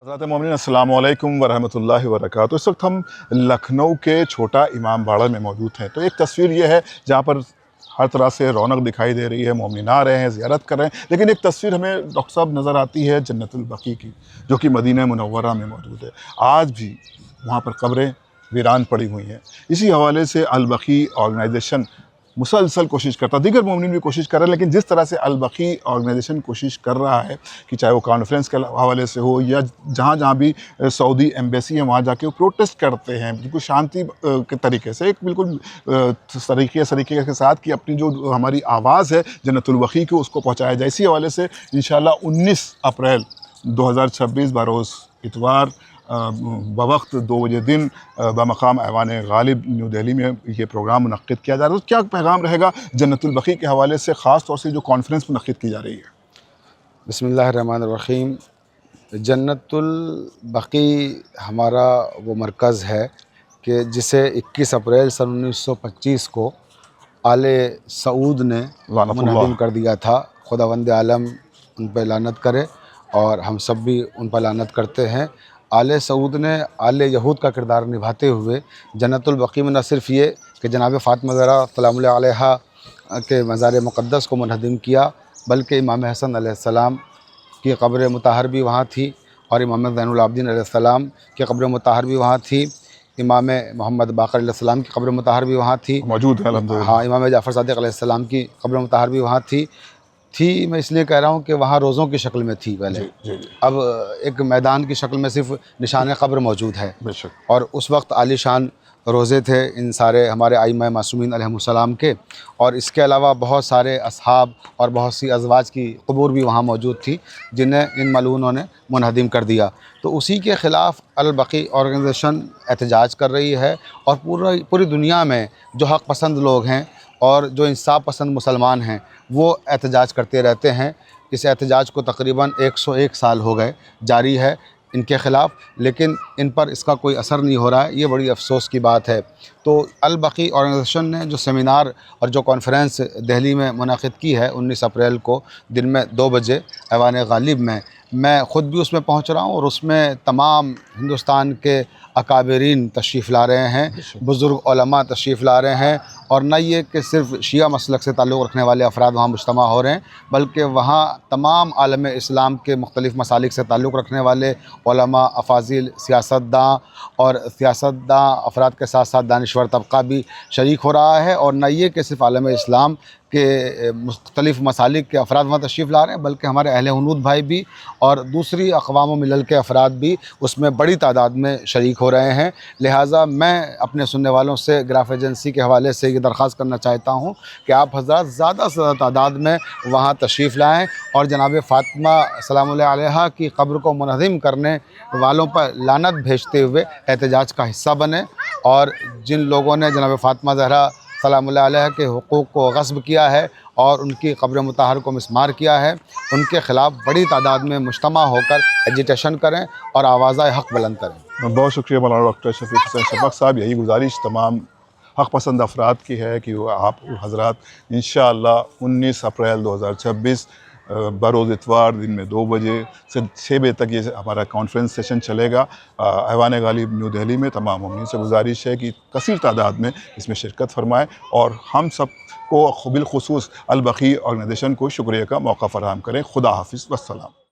हज़रात मोमिनीन अस्सलामु अलैकुम वरहमतुल्लाहि वबरकातुहू। इस वक्त हम लखनऊ के छोटा इमाम बाड़ा में मौजूद हैं। तो एक तस्वीर ये है जहाँ पर हर तरह से रौनक दिखाई दे रही है, मोमिन आ रहे हैं, ज़ियारत कर रहे हैं, लेकिन एक तस्वीर हमें डॉक्टर साहब नज़र आती है जन्नतुल बकी की, जो कि मदीना मुनव्वरा में मौजूद है। आज भी वहाँ पर कब्रें वीरान पड़ी हुई हैं। इसी हवाले से अल बकी ऑर्गेनाइजेशन मुसलसल कोशिश करता, दीगर मोमिनीन भी कोशिश कर रहे हैं, लेकिन जिस तरह से अल बकी ऑर्गेनाइजेशन कोशिश कर रहा है कि चाहे वो कॉन्फ्रेंस के हवाले से हो या जहाँ जहाँ भी सऊदी एम्बेसी है वहाँ जाके वो प्रोटेस्ट करते हैं बिल्कुल शांति के तरीके से, एक बिल्कुल सरीके के साथ कि अपनी जो हमारी आवाज़ है जन्नतुल बकी की उसको पहुँचाया जाए। इसी हवाले से इंशाअल्लाह 19 अप्रैल 2026 बरोज़ इतवार बवक्त 2 बजे दिन बमकाम ऐवान गालिब न्यू दिल्ली में ये प्रोग्राम मुनक्किद किया जा रहा है। तो क्या पैगाम रहेगा जन्नतुल बकी के हवाले से, ख़ास तौर से जो कॉन्फ्रेंस मुनक्किद की जा रही है? बिस्मिल्लाहिर्रहमानिर्रहीम। जन्नतुल बकी हमारा वो मरकज़ है कि जिसे 21 अप्रैल सन 1925 को आले सऊद ने मुनहदिम कर दिया था। खुदावंद आलम उन पर लानत करे और हम सब भी उन पर लानत करते हैं। आले सऊद ने आले यहूद का किरदार निभाते हुए जन्नतुल बकी में न सिर्फ़ ये कि जनाब फ़ातिमा ज़हरा सलामुल्लाह अलैहा के मज़ार मुक़द्दस को मुनहदिम किया, बल्कि इमाम हसन अलैहिस्सलाम की क़ब्र मुताहर भी वहाँ थी और इमाम ज़ैनुल आबिदीन अलैहिस्सलाम की क़ब्र मुताहर भी वहाँ थी। इमाम मोहम्मद बाक़र अलैहिस्सलाम की क़ब्र मुताहर भी वहाँ थी, मौजूद है अल्हम्दुलिल्लाह। हाँ, इमाम जाफ़र सादिक़ अलैहिस्सलाम की क़ब्र मुताहर भी वहाँ थी। मैं इसलिए कह रहा हूँ कि वहाँ रोज़ों की शक्ल में थी पहले। जी। अब एक मैदान की शक्ल में सिर्फ़ निशान क़ब्र मौजूद है। बेशक। और उस वक्त आलीशान रोज़े थे इन सारे हमारे आइम्मा मासूमीन अलैहिमुस्सलाम के, और इसके अलावा बहुत सारे असहाब और बहुत सी अज़वाज की क़ुबूर भी वहाँ मौजूद थी जिन्हें इन मलऊनों ने मुनहदिम कर दिया। तो उसी के ख़िलाफ़ अल बकी ऑर्गेनाइजेशन एहतजाज कर रही है और पूरी दुनिया में जो हक़ पसंद लोग हैं और जो इंसाफ़ पसंद मुसलमान हैं वो एहतजाज करते रहते हैं। इस एहतजाज को तकरीबन 101 साल हो गए जारी है इनके ख़िलाफ़, लेकिन इन पर इसका कोई असर नहीं हो रहा है। ये बड़ी अफ़सोस की बात है। तो अल बकी ऑर्गेनाइजेशन ने जो सेमिनार और जो कॉन्फ्रेंस दिल्ली में मुनक़िद की है 19 अप्रैल को दिन में 2 बजे ऐवान गालिब में, मैं ख़ुद भी उसमें पहुंच रहा हूं और उसमें तमाम हिंदुस्तान के अकाबरीन तशरीफ़ ला रहे हैं, बुज़ुर्ग उलमा तशरीफ़ ला रहे हैं, और न ये कि सिर्फ़ शिया मसलक से ताल्लुक़ रखने वाले अफराद वहाँ मुज्तमा हो रहे हैं, बल्कि वहाँ तमाम आलम इस्लाम के मुख्तलिफ़ मसालिक से ताल्लुक़ रखने वाले उलमा, अफ़ाज़िल, सियासतदान और सियासतदान अफराद के साथ साथ दानिश्वर तबका भी शरीक हो रहा है। और न ये कि सिर्फ़ आलम इस्लाम के मुख्तलिफ़ मसालिक के अफराद वहाँ तशरीफ़ ला रहे हैं, बल्कि हमारे अहले हुनूद भाई भी और दूसरी अक़वाम व मिलल के अफराद भी उसमें बड़ी तादाद में शरीक हो रहे हैं। लिहाजा मैं अपने सुनने वालों से ग्राफ एजेंसी के हवाले से ये दरख्वास्त करना चाहता हूँ कि आप हज़रात ज़्यादा से ज़्यादा तादाद में वहाँ तशरीफ़ लाएँ और जनाब फ़ातिमा सलामुल्लाह अलैहा की क़ब्र को मुनहदिम करने वालों पर लानत भेजते हुए एहतजाज का हिस्सा बने, और जिन लोगों ने जनाब फ़ातिमा ज़हरा सलामुल्लाह अलैहा के हुकूक़ को गस्ब किया है और उनकी क़ब्र मुताहर को मिस्मार किया है, उनके ख़िलाफ़ बड़ी तादाद में मुज्तमा होकर एजिटेशन करें और आवाज़ हक़ बुलंद करें। बहुत शुक्रिया मौलाना डॉक्टर शफ़ीक हुसैन शफ़क़ साहब। यही गुजारिश तमाम हक़ पसंद अफराद की है कि वो आप हज़रात इंशाअल्लाह 19 अप्रैल 2026 बरोज़ इतवार दिन में 2 बजे से 6 बजे तक ये हमारा कॉन्फ्रेंस सेशन चलेगा ऐवान गालिब न्यू दिल्ली में। तमाम मोमिनीन से गुजारिश है कि कसीर तादाद में इसमें शिरकत फरमाएँ और हम सब को बिलख़ुसूस अल बकी ऑर्गेनाइजेशन को शुक्रिया का मौका फ़राहम करें। खुदा हाफ़िज़, वस्सलाम।